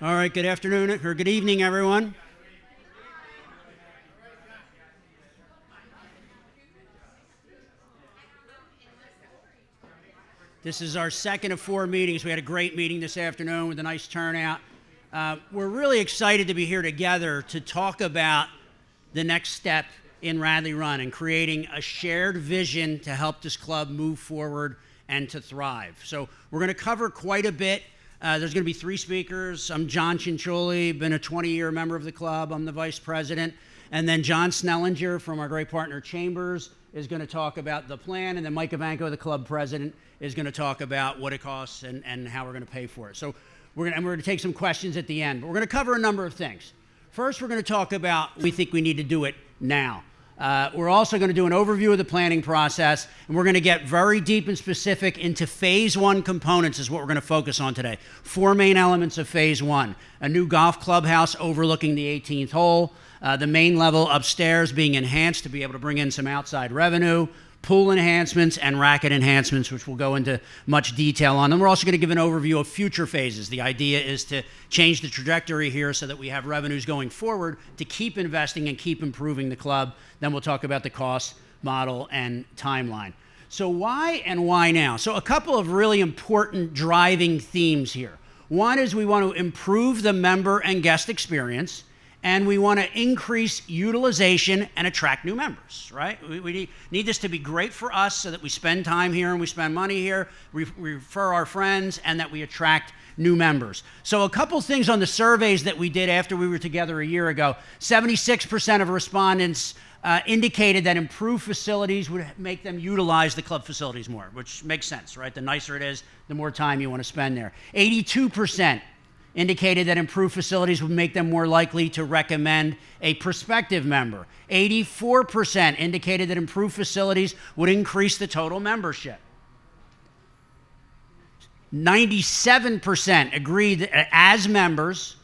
All right, good afternoon or good evening, everyone. This is our second of 4 meetings. We had a great meeting this afternoon with a nice turnout. We're really excited to be here together to talk about the next step in Radley Run and creating a shared vision to help this club move forward and to thrive. So we're going to cover quite a bit. There's going to be 3 speakers. I'm John Cinciulli, been a 20-year member of the club. I'm the vice president. And then John Snellinger from our great partner Chambers is going to talk about the plan. And then Mike Ivanko, the club president, is going to talk about what it costs and how we're going to pay for it. So we're going to take some questions at the end. But we're going to cover a number of things. First, we're going to talk about we think we need to do it now. We're also going to do an overview of the planning process, and we're going to get very deep and specific into phase 1 components is what we're going to focus on today. 4 main elements of phase 1. A new golf clubhouse overlooking the 18th hole, the main level upstairs being enhanced to be able to bring in some outside revenue, pool enhancements, and racket enhancements, which we'll go into much detail on. And we're also going to give an overview of future phases. The idea is to change the trajectory here so that we have revenues going forward to keep investing and keep improving the club. Then we'll talk about the cost model and timeline. So why and why now? So a couple of really important driving themes here. One is we want to improve the member and guest experience, and we want to increase utilization and attract new members, right? We need this to be great for us so that we spend time here and we spend money here, we refer our friends, and that we attract new members. So a couple things on the surveys that we did after we were together a year ago. 76% of respondents indicated that improved facilities would make them utilize the club facilities more, which makes sense, right? The nicer it is, the more time you want to spend there. 82% indicated that improved facilities would make them more likely to recommend a prospective member. 84% indicated that improved facilities would increase the total membership. 97% agreed that as members,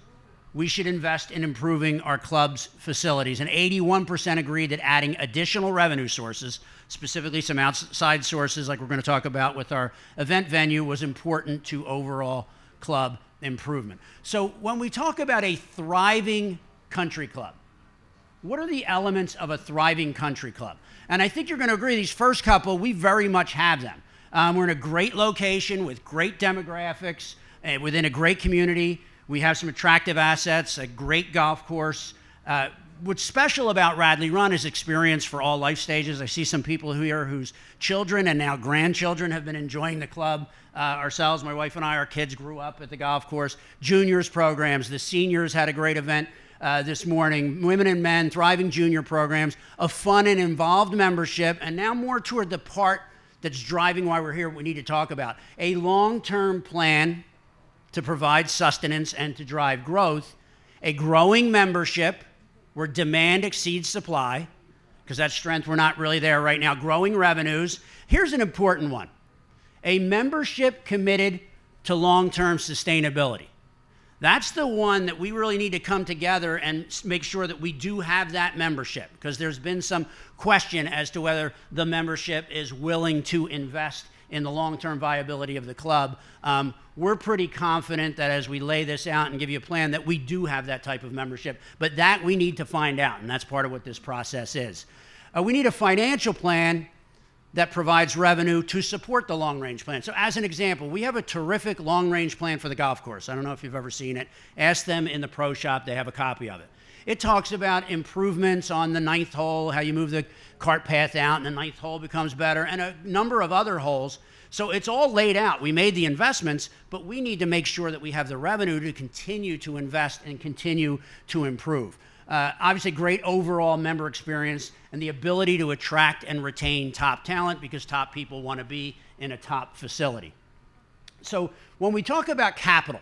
we should invest in improving our club's facilities. And 81% agreed that adding additional revenue sources, specifically some outside sources like we're going to talk about with our event venue, was important to overall club improvement. So when we talk about a thriving country club, what are the elements of a thriving country club? And I think you're going to agree these first couple, we very much have them. We're in a great location with great demographics, within a great community. We have some attractive assets, a great golf course. What's special about Radley Run is experience for all life stages. I see some people here whose children and now grandchildren have been enjoying the club. Ourselves, my wife and I, our kids grew up at the golf course. Juniors programs, the seniors had a great event this morning. Women and men, thriving junior programs, a fun and involved membership, and now more toward the part that's driving why we're here, what we need to talk about. A long-term plan to provide sustenance and to drive growth, a growing membership where demand exceeds supply, because that strength, we're not really there right now, growing revenues. Here's an important one. A membership committed to long-term sustainability. That's the one that we really need to come together and make sure that we do have that membership, because there's been some question as to whether the membership is willing to invest in the long-term viability of the club. We're pretty confident that as we lay this out and give you a plan that we do have that type of membership, but that we need to find out, and that's part of what this process is. We need a financial plan that provides revenue to support the long-range plan. So as an example, we have a terrific long-range plan for the golf course. I don't know if you've ever seen it. Ask them in the pro shop. They have a copy of it. It talks about improvements on the 9th hole, how you move the cart path out and the 9th hole becomes better, and a number of other holes. So it's all laid out. We made the investments, but we need to make sure that we have the revenue to continue to invest and continue to improve. Obviously, great overall member experience and the ability to attract and retain top talent, because top people want to be in a top facility. So when we talk about capital,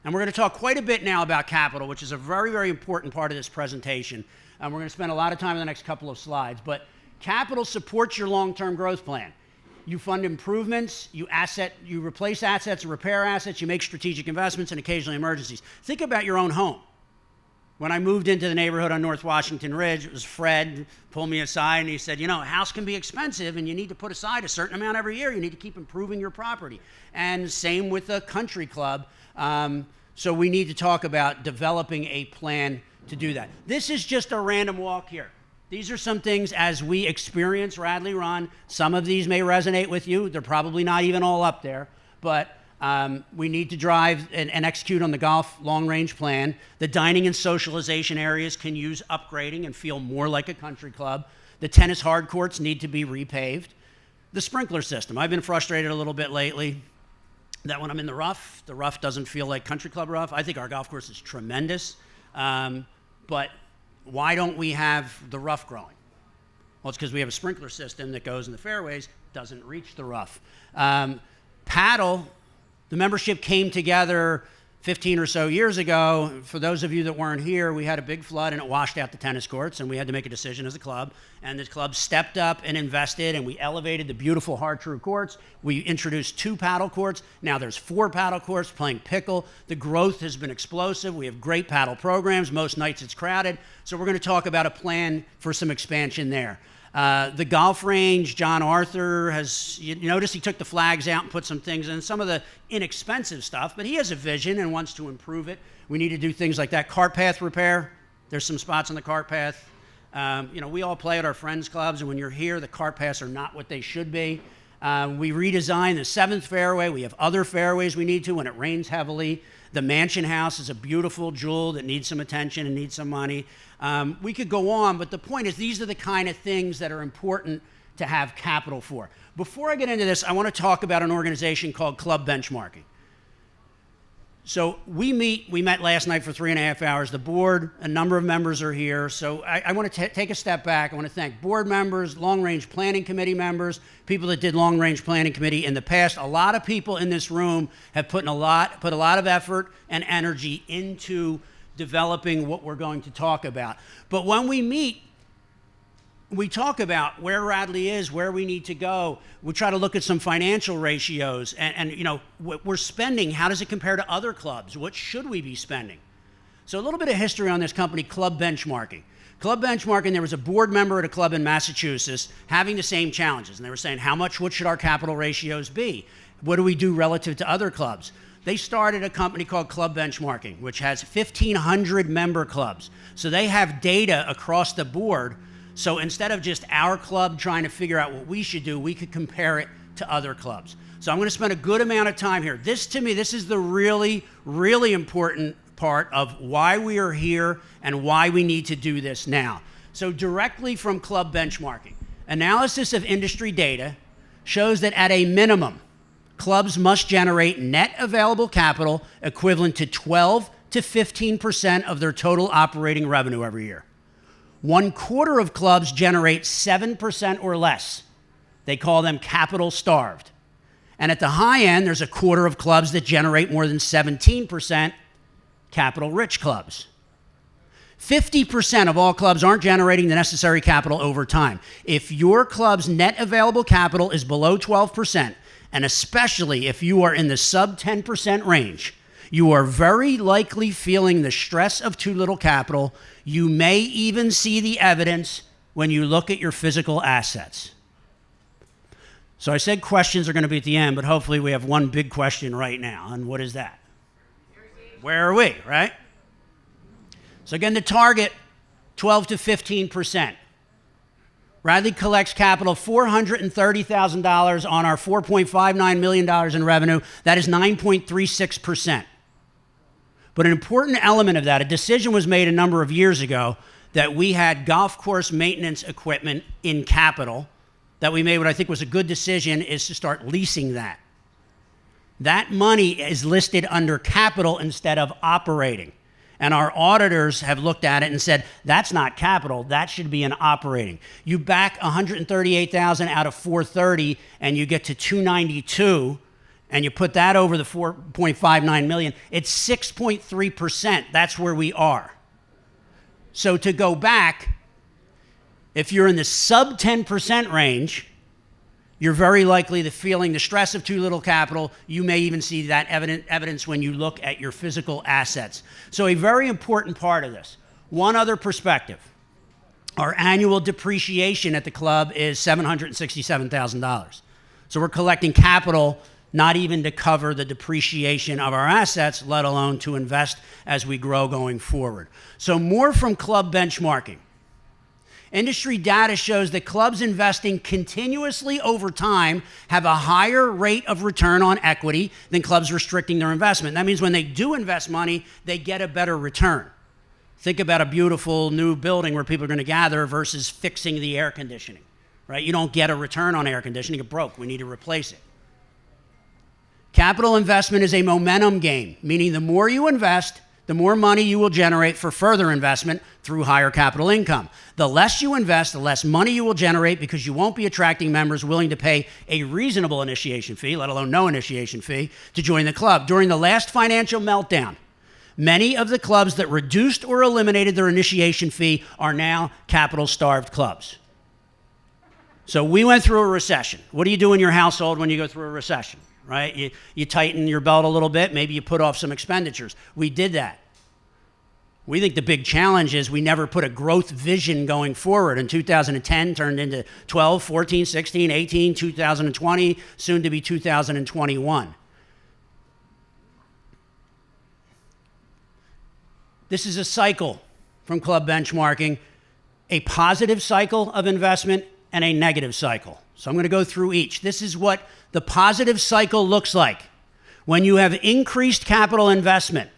and we're going to talk quite a bit now about capital, which is a very, very important part of this presentation. We're going to spend a lot of time in the next couple of slides, but capital supports your long-term growth plan. You fund improvements, you replace assets, repair assets, you make strategic investments, and occasionally emergencies. Think about your own home. When I moved into the neighborhood on North Washington Ridge, it was Fred pulled me aside and he said, you know, a house can be expensive and you need to put aside a certain amount every year. You need to keep improving your property. And same with a country club. So we need to talk about developing a plan to do that. This is just a random walk here. These are some things as we experience Radley Run. Some of these may resonate with you. They're probably not even all up there, but we need to drive and execute on the golf long-range plan. The dining and socialization areas can use upgrading and feel more like a country club. The tennis hard courts need to be repaved. The sprinkler system. I've been frustrated a little bit lately that when I'm in the rough doesn't feel like country club rough. I think our golf course is tremendous, but why don't we have the rough growing? Well, it's because we have a sprinkler system that goes in the fairways, doesn't reach the rough. Paddle, the membership came together 15 or so years ago. For those of you that weren't here, we had a big flood and it washed out the tennis courts, and we had to make a decision as a club. And the club stepped up and invested, and we elevated the beautiful Har-Tru courts. We introduced 2 paddle courts. Now there's 4 paddle courts playing pickle. The growth has been explosive. We have great paddle programs. Most nights it's crowded. So we're going to talk about a plan for some expansion there. The golf range, John Arthur has, you notice he took the flags out and put some things in, some of the inexpensive stuff, but he has a vision and wants to improve it. We need to do things like that. Cart path repair, there's some spots on the cart path. We all play at our friends' clubs, and when you're here, the cart paths are not what they should be. We redesigned the 7th fairway. We have other fairways we need to when it rains heavily. The Mansion House is a beautiful jewel that needs some attention and needs some money. We could go on, but the point is these are the kind of things that are important to have capital for. Before I get into this, I want to talk about an organization called Club Benchmarking. So we met last night for 3.5 hours. The board, a number of members are here. So I want to take a step back. I want to thank board members, long-range planning committee members, people that did long-range planning committee in the past. A lot of people in this room have put a lot of effort and energy into developing what we're going to talk about. But when we meet, we talk about where Radley is, where we need to go. We try to look at some financial ratios and what we're spending. How does it compare to other clubs? What should we be spending? So a little bit of history on this company, Club Benchmarking. Club Benchmarking, there was a board member at a club in Massachusetts having the same challenges. And they were saying, what should our capital ratios be? What do we do relative to other clubs? They started a company called Club Benchmarking, which has 1,500 member clubs. So they have data across the board. So instead of just our club trying to figure out what we should do, we could compare it to other clubs. So I'm going to spend a good amount of time here. To me, this is the really, really important part of why we are here and why we need to do this now. So directly from Club Benchmarking, analysis of industry data shows that at a minimum, clubs must generate net available capital equivalent to 12 to 15% of their total operating revenue every year. 1/4 of clubs generate 7% or less. They call them capital starved. And at the high end, there's 1/4 of clubs that generate more than 17%, capital rich clubs. 50% of all clubs aren't generating the necessary capital over time. If your club's net available capital is below 12%, and especially if you are in the sub 10% range, you are very likely feeling the stress of too little capital. You may even see the evidence when you look at your physical assets. So I said questions are going to be at the end, but hopefully we have one big question right now. And what is that? Where are we, right? So again, the target, 12 to 15%. Radley collects capital $430,000 on our $4.59 million in revenue. That is 9.36%. But an important element of that, a decision was made a number of years ago that we had golf course maintenance equipment in capital, that we made what I think was a good decision is to start leasing that. That money is listed under capital instead of operating. And our auditors have looked at it and said, that's not capital, that should be an operating. You back $138,000 out of $430 and you get to $292, and you put that over the $4.59 million, it's 6.3%. That's where we are. So to go back, if you're in the sub 10% range, you're very likely to feeling the stress of too little capital. You may even see that evidence when you look at your physical assets. So a very important part of this. One other perspective. Our annual depreciation at the club is $767,000. So we're collecting capital not even to cover the depreciation of our assets, let alone to invest as we grow going forward. So more from club benchmarking. Industry data shows that clubs investing continuously over time have a higher rate of return on equity than clubs restricting their investment. That means when they do invest money, they get a better return. Think about a beautiful new building where people are going to gather versus fixing the air conditioning, right? You don't get a return on air conditioning. It broke. We need to replace it. Capital investment is a momentum game, meaning the more you invest, the more money you will generate for further investment through higher capital income. The less you invest, the less money you will generate because you won't be attracting members willing to pay a reasonable initiation fee, let alone no initiation fee, to join the club. During the last financial meltdown, many of the clubs that reduced or eliminated their initiation fee are now capital-starved clubs. So we went through a recession. What do you do in your household when you go through a recession? Right? You tighten your belt a little bit. Maybe you put off some expenditures. We did that. We think the big challenge is we never put a growth vision going forward. In 2010 turned into 12, 14, 16, 18, 2020, soon to be 2021. This is a cycle from club benchmarking, a positive cycle of investment and a negative cycle. So I'm going to go through each. This is what the positive cycle looks like. When you have increased capital investment,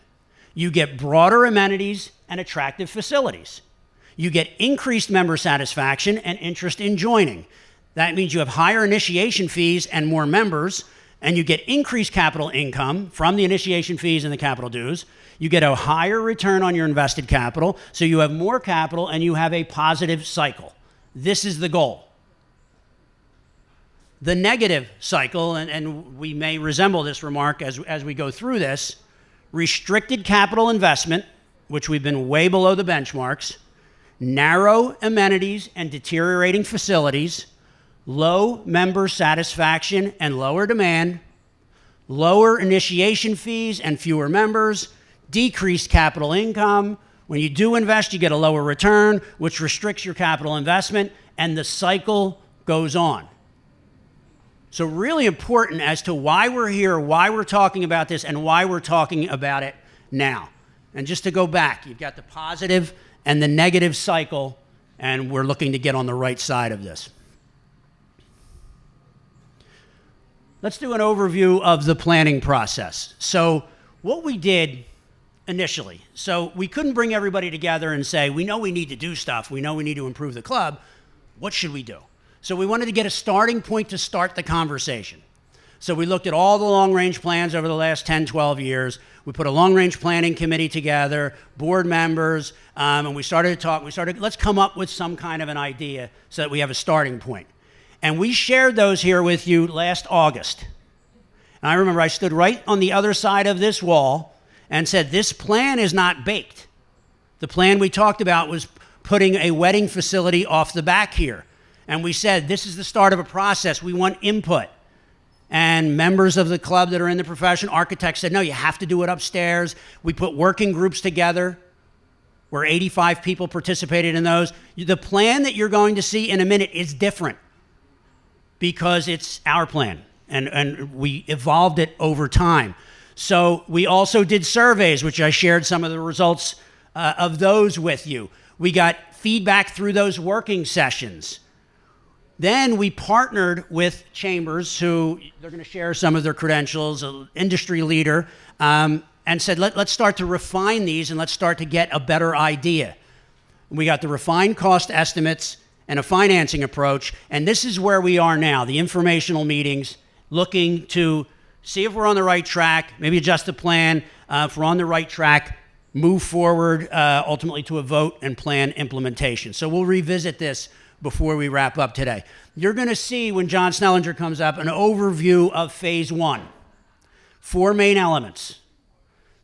you get broader amenities and attractive facilities. You get increased member satisfaction and interest in joining. That means you have higher initiation fees and more members, and you get increased capital income from the initiation fees and the capital dues. You get a higher return on your invested capital, so you have more capital and you have a positive cycle. This is the goal. The negative cycle, and we may resemble this remark as we go through this, restricted capital investment, which we've been way below the benchmarks, narrow amenities and deteriorating facilities, low member satisfaction and lower demand, lower initiation fees and fewer members, decreased capital income. When you do invest, you get a lower return, which restricts your capital investment, and the cycle goes on. So really important as to why we're here, why we're talking about this, and why we're talking about it now. And just to go back, you've got the positive and the negative cycle, and we're looking to get on the right side of this. Let's do an overview of the planning process. So what we did initially, so we couldn't bring everybody together and say, we know we need to do stuff, we know we need to improve the club, what should we do? So we wanted to get a starting point to start the conversation. So we looked at all the long-range plans over the last 10, 12 years. We put a long-range planning committee together, board members, and we started to talk. Let's come up with some kind of an idea so that we have a starting point. And we shared those here with you last August. And I remember I stood right on the other side of this wall and said, this plan is not baked. The plan we talked about was putting a wedding facility off the back here. And we said, this is the start of a process. We want input. And members of the club that are in the profession, architects said, no, you have to do it upstairs. We put working groups together where 85 people participated in those. The plan that you're going to see in a minute is different because it's our plan. And we evolved it over time. So we also did surveys, which I shared some of the results of those with you. We got feedback through those working sessions. Then we partnered with Chambers, who they're going to share some of their credentials, an industry leader, and said, let's start to refine these and let's start to get a better idea. We got the refined cost estimates and a financing approach, and this is where we are now, the informational meetings, looking to see if we're on the right track, maybe adjust the plan, if we're on the right track, move forward ultimately to a vote and plan implementation. So we'll revisit this before we wrap up today. You're going to see when John Snellinger comes up an overview of phase one. 4 main elements.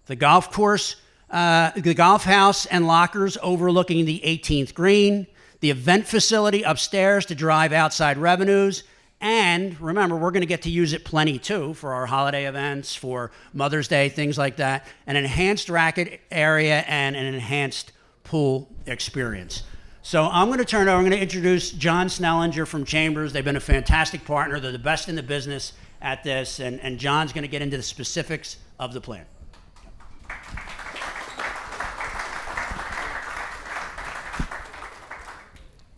The golf course, the golf house and lockers overlooking the 18th green, the event facility upstairs to drive outside revenues, and remember, we're going to get to use it plenty too for our holiday events, for Mother's Day, things like that, an enhanced racket area and an enhanced pool experience. So I'm going to introduce John Snellinger from Chambers. They've been a fantastic partner. They're the best in the business, at this, and John's going to get into the specifics of the plan.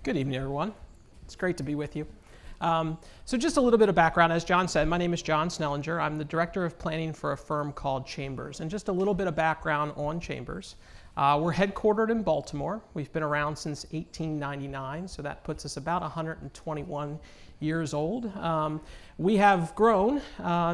Good evening, everyone. It's great to be with you. So just a little bit of background. As John said, my name is John Snellinger. I'm the Director of Planning for a firm called Chambers. And just a little bit of background on Chambers. We're headquartered in Baltimore. We've been around since 1899, so that puts us about 121 years old. We have grown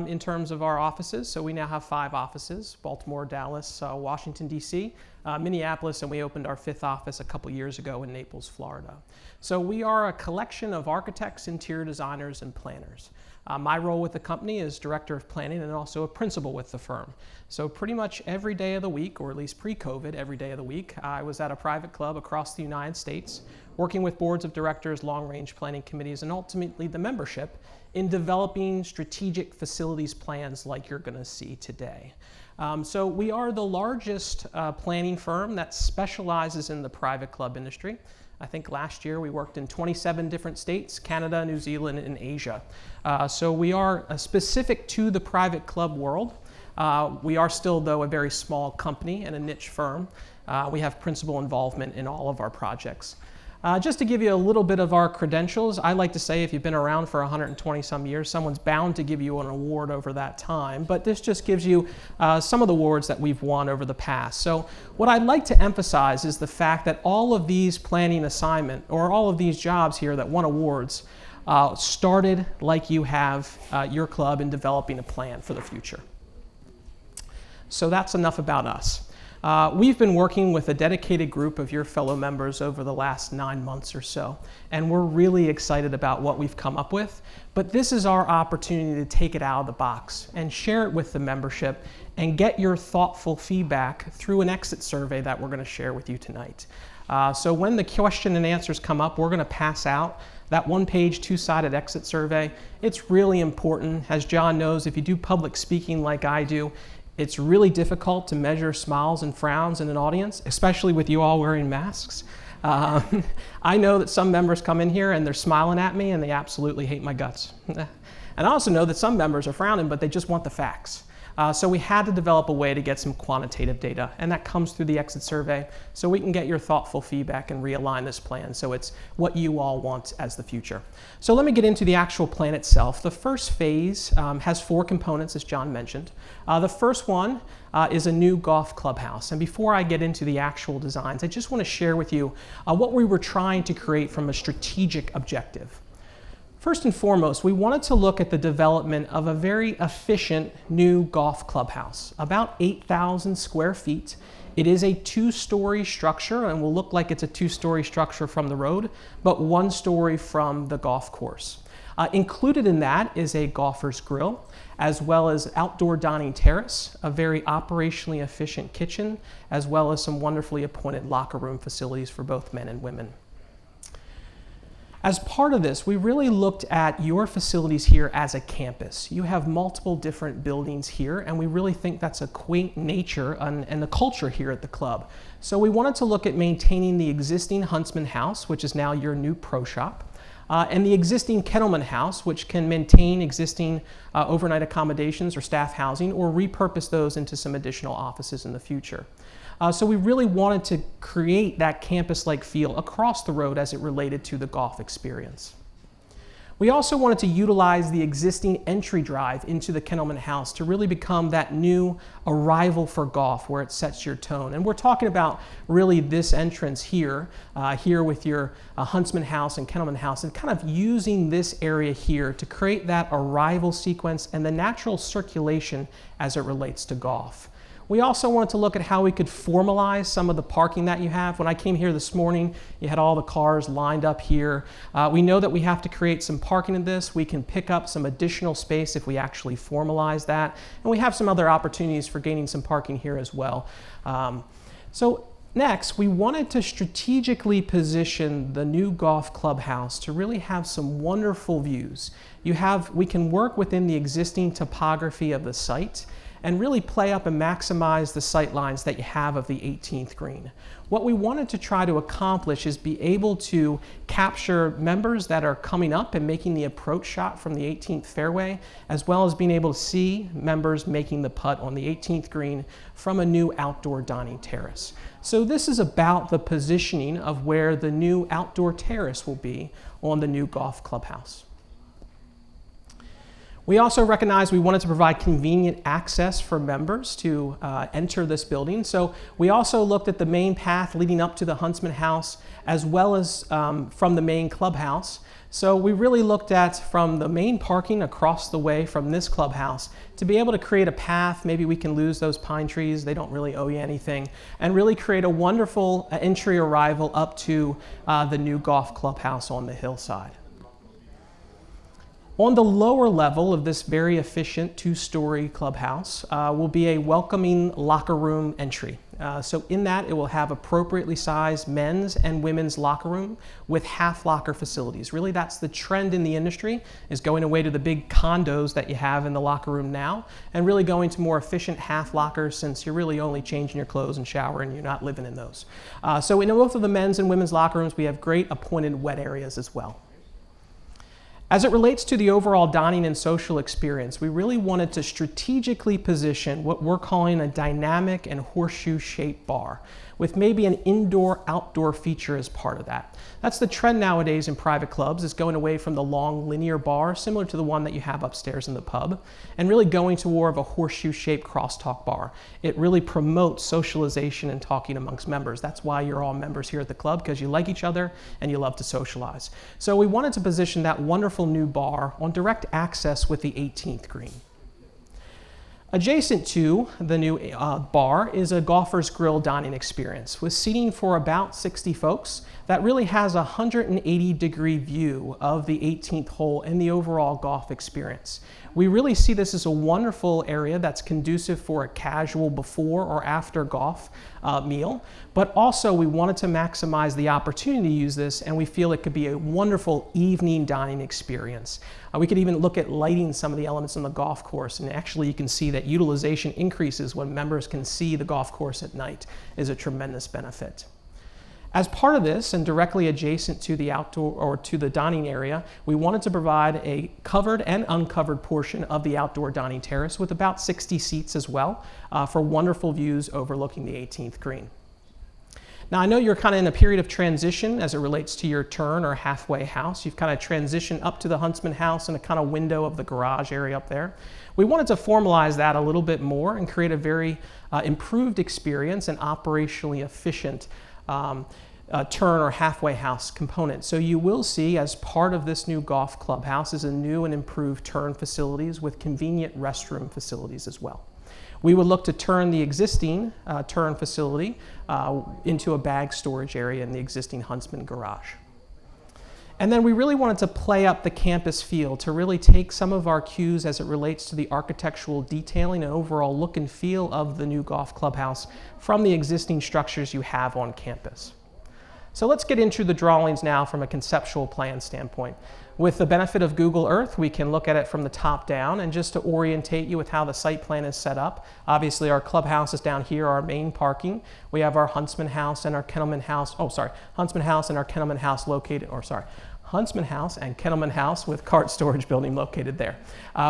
in terms of our offices, so we now have 5 offices: Baltimore, Dallas, Washington, D.C., Minneapolis, and we opened our 5th office a couple years ago in Naples, Florida. So we are a collection of architects, interior designers, and planners. My role with the company is Director of Planning and also a principal with the firm. So pretty much every day of the week, or at least pre-COVID, every day of the week, I was at a private club across the United States, working with boards of directors, long-range planning committees, and ultimately the membership in developing strategic facilities plans like you're going to see today. So we are the largest planning firm that specializes in the private club industry. I think last year we worked in 27 different states: Canada, New Zealand, and Asia. So we are specific to the private club world. We are still, though, a very small company and a niche firm. We have principal involvement in all of our projects. Just to give you a little bit of our credentials, I like to say if you've been around for 120 some years, someone's bound to give you an award over that time, but this just gives you some of the awards that we've won over the past. So what I'd like to emphasize is the fact that all of these planning assignment, or all of these jobs here that won awards, started like you have your club in developing a plan for the future. So that's enough about us. We've been working with a dedicated group of your fellow members over the last 9 months or so, and we're really excited about what we've come up with. But this is our opportunity to take it out of the box and share it with the membership and get your thoughtful feedback through an exit survey that we're going to share with you tonight. So when the question and answers come up, we're going to pass out that 1-page, 2-sided exit survey. It's really important. As John knows, if you do public speaking like I do, it's really difficult to measure smiles and frowns in an audience, especially with you all wearing masks. I know that some members come in here and they're smiling at me and they absolutely hate my guts. And I also know that some members are frowning, but they just want the facts. So we had to develop a way to get some quantitative data, and that comes through the exit survey, so we can get your thoughtful feedback and realign this plan so it's what you all want as the future. So let me get into the actual plan itself. The first phase has 4 components, as John mentioned. The first one is a new golf clubhouse. And before I get into the actual designs, I just want to share with you what we were trying to create from a strategic objective. First and foremost, we wanted to look at the development of a very efficient new golf clubhouse, about 8,000 square feet. It is a 2-story structure and will look like it's a 2-story structure from the road, but 1 story from the golf course. Included in that is a golfer's grill, as well as outdoor dining terrace, a very operationally efficient kitchen, as well as some wonderfully appointed locker room facilities for both men and women. As part of this, we really looked at your facilities here as a campus. You have multiple different buildings here, and we really think that's a quaint nature and the culture here at the club. So we wanted to look at maintaining the existing Huntsman House, which is now your new pro shop, and the existing Kettleman House, which can maintain existing overnight accommodations or staff housing, or repurpose those into some additional offices in the future. So we really wanted to create that campus-like feel across the road as it related to the golf experience. We also wanted to utilize the existing entry drive into the Kettleman House to really become that new arrival for golf where it sets your tone. And we're talking about really this entrance here, here with your Huntsman House and Kettleman House, and kind of using this area here to create that arrival sequence and the natural circulation as it relates to golf. We also wanted to look at how we could formalize some of the parking that you have. When I came here this morning, you had all the cars lined up here. We know that we have to create some parking in this. We can pick up some additional space if we actually formalize that. And we have some other opportunities for gaining some parking here as well. So next, we wanted to strategically position the new golf clubhouse to really have some wonderful views. We can work within the existing topography of the site, and really play up and maximize the sight lines that you have of the 18th green. What we wanted to try to accomplish is be able to capture members that are coming up and making the approach shot from the 18th fairway, as well as being able to see members making the putt on the 18th green from a new outdoor dining terrace. So this is about the positioning of where the new outdoor terrace will be on the new golf clubhouse. We also recognized we wanted to provide convenient access for members to enter this building. So we also looked at the main path leading up to the Huntsman House, as well as from the main clubhouse. So we really looked at from the main parking across the way from this clubhouse to be able to create a path. Maybe we can lose those pine trees, they don't really owe you anything, and really create a wonderful entry arrival up to the new golf clubhouse on the hillside. On the lower level of this very efficient two-story clubhouse will be a welcoming locker room entry. So in that, it will have appropriately sized men's and women's locker room with half locker facilities. Really, that's the trend in the industry, is going away to the big condos that you have in the locker room now, and really going to more efficient half lockers, since you're really only changing your clothes and shower and you're not living in those. So in both of the men's and women's locker rooms, we have great appointed wet areas as well. As it relates to the overall dining and social experience, we really wanted to strategically position what we're calling a dynamic and horseshoe-shaped bar, with maybe an indoor-outdoor feature as part of that. That's the trend nowadays in private clubs, is going away from the long linear bar, similar to the one that you have upstairs in the pub, and really going to more of a horseshoe-shaped crosstalk bar. It really promotes socialization and talking amongst members. That's why you're all members here at the club, because you like each other and you love to socialize. So we wanted to position that wonderful new bar on direct access with the 18th green. Adjacent to the new bar is a Golfer's Grill dining experience with seating for about 60 folks that really has a 180-degree view of the 18th hole and the overall golf experience. We really see this as a wonderful area that's conducive for a casual before or after golf meal, but also we wanted to maximize the opportunity to use this, and we feel it could be a wonderful evening dining experience. We could even look at lighting some of the elements on the golf course, and actually you can see that utilization increases when members can see the golf course at night, is a tremendous benefit. As part of this, and directly adjacent to the outdoor or to the dining area, we wanted to provide a covered and uncovered portion of the outdoor dining terrace with about 60 seats as well for wonderful views overlooking the 18th green. Now, I know you're kind of in a period of transition as it relates to your turn or halfway house. You've kind of transitioned up to the Huntsman House and a kind of window of the garage area up there. We wanted to formalize that a little bit more and create a very improved experience and operationally efficient turn or halfway house component. So you will see, as part of this new golf clubhouse, is a new and improved turn facilities with convenient restroom facilities as well. We would look to turn the existing turn facility into a bag storage area in the existing Huntsman garage. And then we really wanted to play up the campus feel to really take some of our cues as it relates to the architectural detailing and overall look and feel of the new golf clubhouse from the existing structures you have on campus. So let's get into the drawings now from a conceptual plan standpoint. With the benefit of Google Earth, we can look at it from the top down, and just to orientate you with how the site plan is set up, obviously our clubhouse is down here, our main parking. We have our Huntsman House and our Kennelman House, Huntsman House and our Kennelman House located, Huntsman House and Kennelman House with cart storage building located there.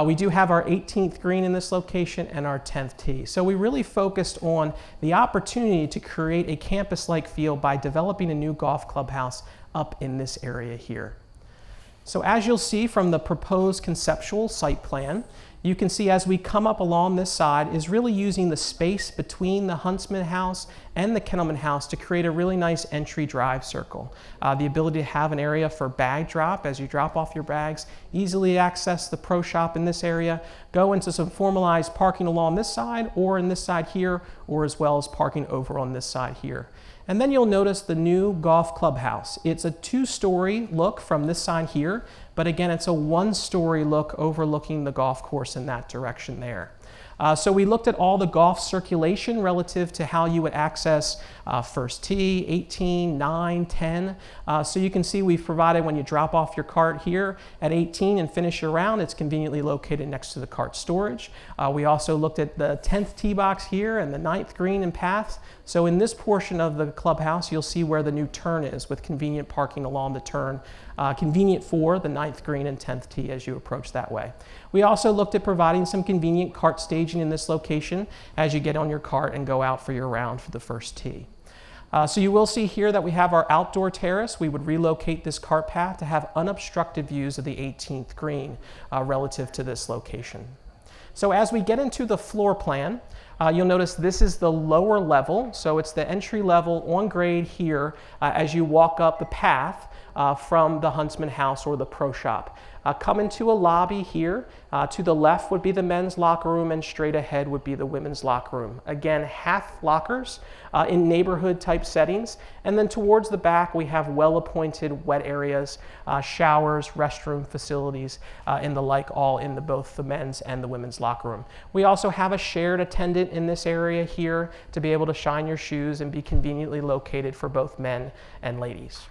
We do have our 18th green in this location and our 10th tee. So we really focused on the opportunity to create a campus-like feel by developing a new golf clubhouse up in this area here. So as you'll see from the proposed conceptual site plan, you can see as we come up along this side is really using the space between the Huntsman House and the Kennelman House to create a really nice entry drive circle. The ability to have an area for bag drop as you drop off your bags, easily access the pro shop in this area, go into some formalized parking along this side or in this side here, or as well as parking over on this side here. And then you'll notice the new golf clubhouse. It's a two-story look from this side here, but again, it's a one-story look overlooking the golf course in that direction there. So we looked at all the golf circulation relative to how you would access first tee, 18, 9, 10. So you can see we've provided when you drop off your cart here at 18 and finish your round, it's conveniently located next to the cart storage. We also looked at the 10th tee box here and the 9th green and paths. So in this portion of the clubhouse, you'll see where the new turn is with convenient parking along the turn, convenient for the 9th green and 10th tee as you approach that way. We also looked at providing some convenient cart staging in this location as you get on your cart and go out for your round for the first tee. So you will see here that we have our outdoor terrace. We would relocate this cart path to have unobstructed views of the 18th green relative to this location. So as we get into the floor plan, you'll notice this is the lower level. So it's the entry level on grade here as you walk up the path from the Huntsman House or the Pro Shop. Come into a lobby here. To the left would be the men's locker room and straight ahead would be the women's locker room. Again, half lockers in neighborhood type settings. And then towards the back we have well-appointed wet areas, showers, restroom facilities, and the like, all in both the men's and the women's locker room. We also have a shared attendant in this area here to be able to shine your shoes and be conveniently located for both men and ladies.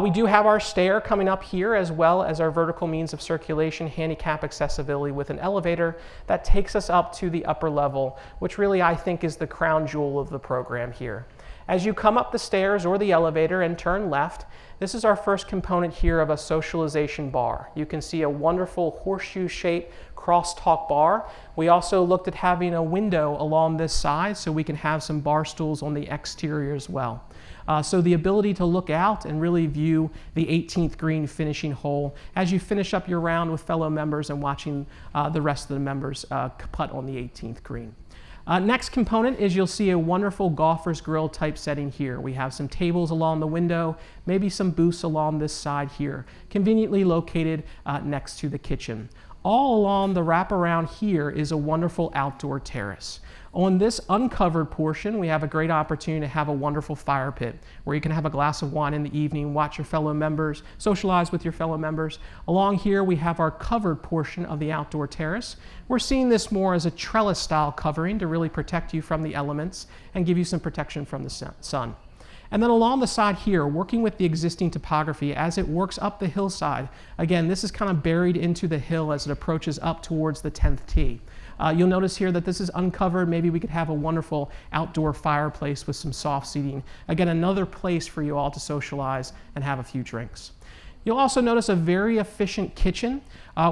We do have our stair coming up here as well as our vertical means of circulation, handicap accessibility with an elevator that takes us up to the upper level, which really I think is the crown jewel of the program here. As you come up the stairs or the elevator and turn left, this is our first component here of a socialization bar. You can see a wonderful horseshoe-shaped crosstalk bar. We also looked at having a window along this side so we can have some bar stools on the exterior as well. So the ability to look out and really view the 18th green finishing hole as you finish up your round with fellow members and watching the rest of the members putt on the 18th green. Next component is you'll see a wonderful golfer's grill type setting here. We have some tables along the window, maybe some booths along this side here, conveniently located next to the kitchen. All along the wraparound here is a wonderful outdoor terrace. On this uncovered portion, we have a great opportunity to have a wonderful fire pit where you can have a glass of wine in the evening, watch your fellow members, socialize with your fellow members. Along here, we have our covered portion of the outdoor terrace. We're seeing this more as a trellis style covering to really protect you from the elements and give you some protection from the sun. And then along the side here, working with the existing topography as it works up the hillside. Again, this is kind of buried into the hill as it approaches up towards the 10th tee. You'll notice here that this is uncovered. Maybe we could have a wonderful outdoor fireplace with some soft seating. Again, another place for you all to socialize and have a few drinks. You'll also notice a very efficient kitchen.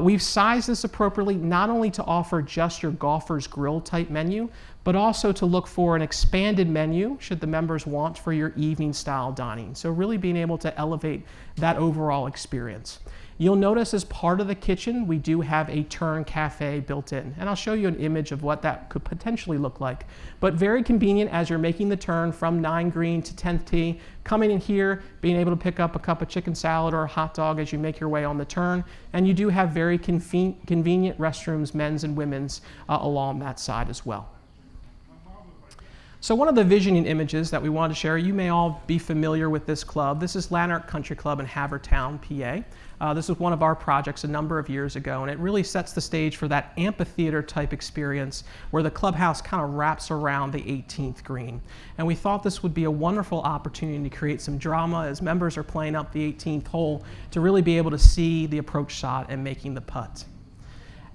We've sized this appropriately not only to offer just your golfer's grill type menu, but also to look for an expanded menu should the members want for your evening style dining. So really being able to elevate that overall experience. You'll notice as part of the kitchen, we do have a turn cafe built in. And I'll show you an image of what that could potentially look like. But very convenient as you're making the turn from 9 green to 10th tee, coming in here, being able to pick up a cup of chicken salad or a hot dog as you make your way on the turn. And you do have very convenient restrooms, men's and women's, along that side as well. So one of the visioning images that we wanted to share, you may all be familiar with this club. This is Lanark Country Club in Havertown, PA. This was one of our projects a number of years ago, and it really sets the stage for that amphitheater type experience where the clubhouse kind of wraps around the 18th green. And we thought this would be a wonderful opportunity to create some drama as members are playing up the 18th hole to really be able to see the approach shot and making the putt.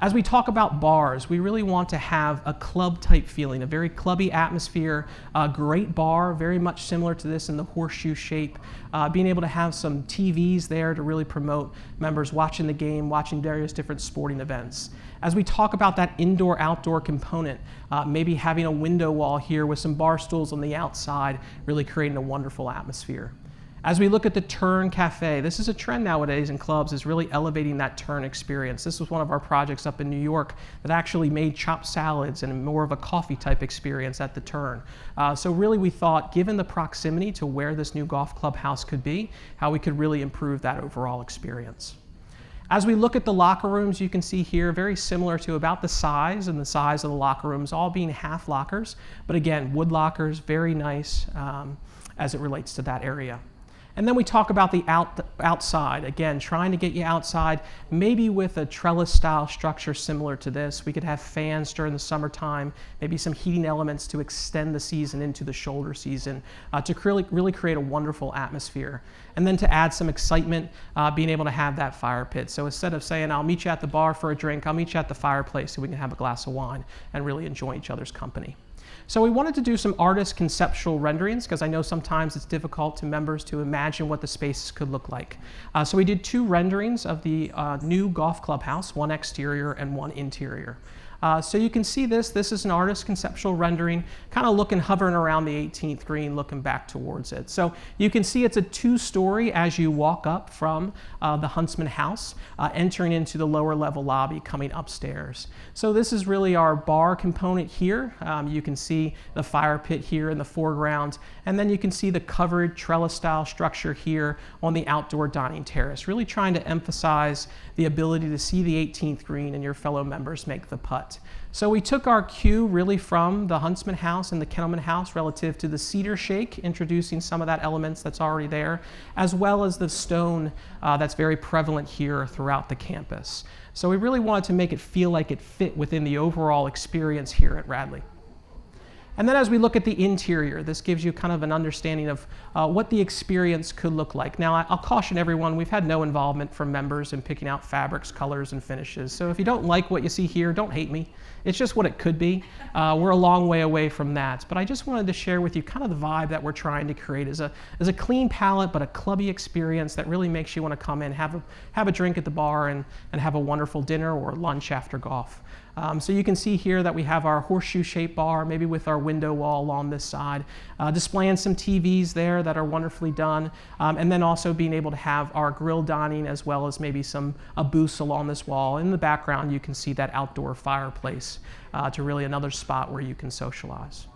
As we talk about bars, we really want to have a club type feeling, a very clubby atmosphere, a great bar, very much similar to this in the horseshoe shape, being able to have some TVs there to really promote members watching the game, watching various different sporting events. As we talk about that indoor-outdoor component, maybe having a window wall here with some bar stools on the outside, really creating a wonderful atmosphere. As we look at the Turn Cafe, this is a trend nowadays in clubs, is really elevating that turn experience. This was one of our projects up in New York that actually made chopped salads and more of a coffee type experience at the turn. So really we thought, given the proximity to where this new golf clubhouse could be, how we could really improve that overall experience. As we look at the locker rooms, you can see here, very similar to about the size of the locker rooms, all being half lockers, but again, wood lockers, very nice as it relates to that area. And then we talk about the outside. Again, trying to get you outside, maybe with a trellis style structure similar to this. We could have fans during the summertime, maybe some heating elements to extend the season into the shoulder season to really create a wonderful atmosphere. And then to add some excitement, being able to have that fire pit. So instead of saying, I'll meet you at the bar for a drink, I'll meet you at the fireplace so we can have a glass of wine and really enjoy each other's company. So we wanted to do some artist conceptual renderings because I know sometimes it's difficult to members to imagine what the spaces could look like. So we did 2 renderings of the new golf clubhouse, one exterior and one interior. So you can see this is an artist conceptual rendering, kind of hovering around the 18th green, looking back towards it. So you can see it's a 2-story as you walk up from the Huntsman House, entering into the lower level lobby, coming upstairs. So this is really our bar component here. You can see the fire pit here in the foreground, and then you can see the covered trellis style structure here on the outdoor dining terrace, really trying to emphasize the ability to see the 18th green and your fellow members make the putt. So we took our cue really from the Huntsman House and the Kennelman House relative to the cedar shake, introducing some of that elements that's already there, as well as the stone that's very prevalent here throughout the campus. So we really wanted to make it feel like it fit within the overall experience here at Radley. And then as we look at the interior, this gives you kind of an understanding of what the experience could look like. Now, I'll caution everyone, we've had no involvement from members in picking out fabrics, colors, and finishes. So if you don't like what you see here, don't hate me. It's just what it could be. We're a long way away from that. But I just wanted to share with you kind of the vibe that we're trying to create as a clean palette, but a clubby experience that really makes you want to come in, have a drink at the bar, and have a wonderful dinner or lunch after golf. So you can see here that we have our horseshoe-shaped bar, maybe with our window wall along this side, displaying some TVs there that are wonderfully done, and then also being able to have our grill dining as well as maybe some booths along this wall. In the background, you can see that outdoor fireplace to really another spot where you can socialize.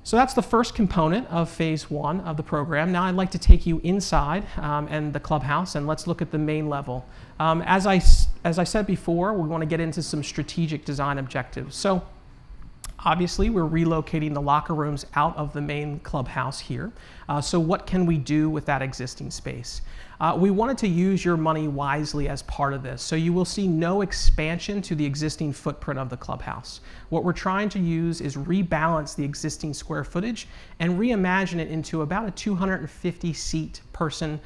So that's the first component of phase 1 of the program. Now I'd like to take you inside and the clubhouse, and let's look at the main level. As I said before, we want to get into some strategic design objectives. So obviously, we're relocating the locker rooms out of the main clubhouse here. So what can we do with that existing space? We wanted to use your money wisely as part of this. So you will see no expansion to the existing footprint of the clubhouse. What we're trying to use is rebalance the existing square footage and reimagine it into about a 250-seat person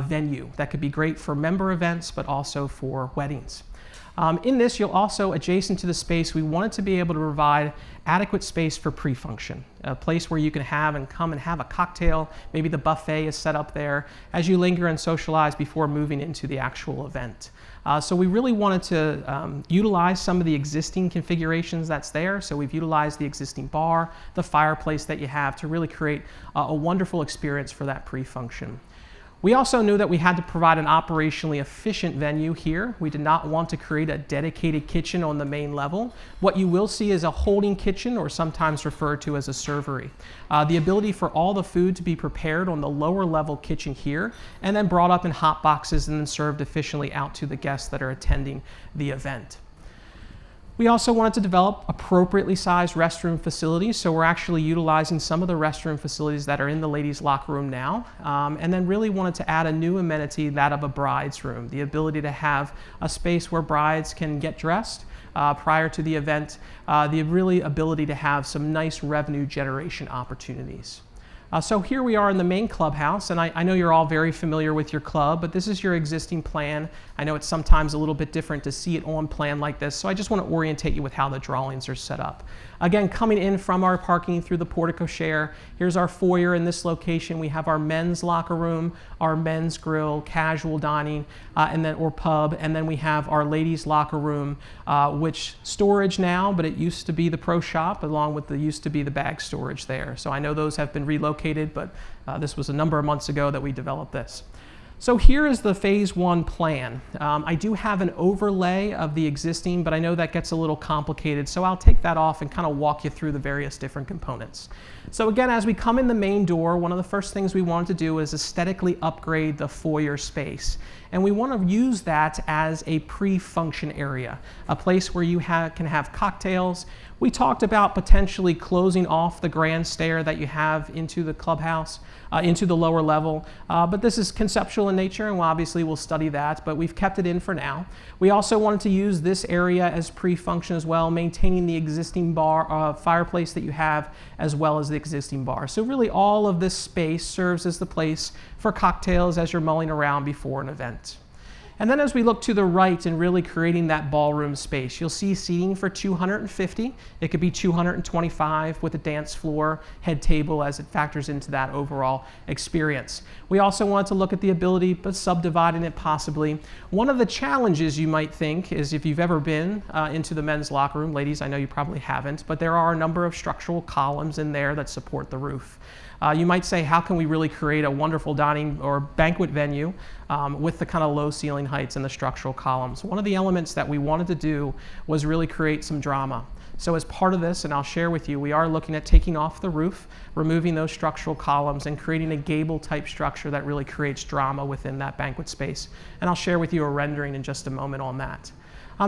venue that could be great for member events, but also for weddings. In this, you'll also, adjacent to the space, we wanted to be able to provide adequate space for pre-function, a place where you can come and have a cocktail. Maybe the buffet is set up there as you linger and socialize before moving into the actual event. So we really wanted to utilize some of the existing configurations that's there. So we've utilized the existing bar, the fireplace that you have to really create a wonderful experience for that pre-function. We also knew that we had to provide an operationally efficient venue here. We did not want to create a dedicated kitchen on the main level. What you will see is a holding kitchen, or sometimes referred to as a servery. The ability for all the food to be prepared on the lower level kitchen here, and then brought up in hot boxes and then served efficiently out to the guests that are attending the event. We also wanted to develop appropriately sized restroom facilities, so we're actually utilizing some of the restroom facilities that are in the ladies' locker room now, and then really wanted to add a new amenity, that of a bride's room, the ability to have a space where brides can get dressed prior to the event, the really ability to have some nice revenue generation opportunities. So here we are in the main clubhouse, and I know you're all very familiar with your club, but this is your existing plan. I know it's sometimes a little bit different to see it on plan like this, so I just want to orientate you with how the drawings are set up. Again, coming in from our parking through the portico share, here's our foyer. In this location, we have our men's locker room, our men's grill, casual dining, or pub, and then we have our ladies' locker room, which storage now, but it used to be the pro shop, along with used to be the bag storage there. So I know those have been relocated, but this was a number of months ago that we developed this. So here is the phase 1 plan. I do have an overlay of the existing, but I know that gets a little complicated, so I'll take that off and kind of walk you through the various different components. So again, as we come in the main door, one of the first things we wanted to do is aesthetically upgrade the foyer space. And we want to use that as a pre-function area, a place where you can have cocktails, We talked about potentially closing off the grand stair that you have into the clubhouse, into the lower level, but this is conceptual in nature, and obviously we'll study that, but we've kept it in for now. We also wanted to use this area as pre-function as well, maintaining the existing bar, fireplace that you have, as well as the existing bar. So really all of this space serves as the place for cocktails as you're mulling around before an event. And then as we look to the right and really creating that ballroom space, you'll see seating for 250. It could be 225 with a dance floor, head table as it factors into that overall experience. We also want to look at the ability of subdividing it possibly. One of the challenges you might think is if you've ever been into the men's locker room, ladies, I know you probably haven't, but there are a number of structural columns in there that support the roof. You might say, how can we really create a wonderful dining or banquet venue with the kind of low ceiling heights and the structural columns? One of the elements that we wanted to do was really create some drama. So as part of this, and I'll share with you, we are looking at taking off the roof, removing those structural columns, and creating a gable type structure that really creates drama within that banquet space. And I'll share with you a rendering in just a moment on that.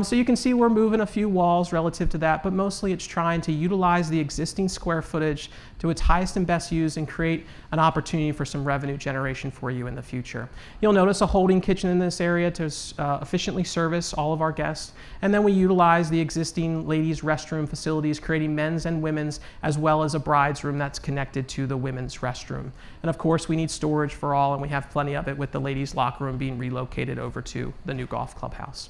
So you can see we're moving a few walls relative to that, but mostly it's trying to utilize the existing square footage to its highest and best use and create an opportunity for some revenue generation for you in the future. You'll notice a holding kitchen in this area to efficiently service all of our guests. And then we utilize the existing ladies' restroom facilities, creating men's and women's, as well as a bride's room that's connected to the women's restroom. And of course, we need storage for all, and we have plenty of it with the ladies' locker room being relocated over to the new golf clubhouse.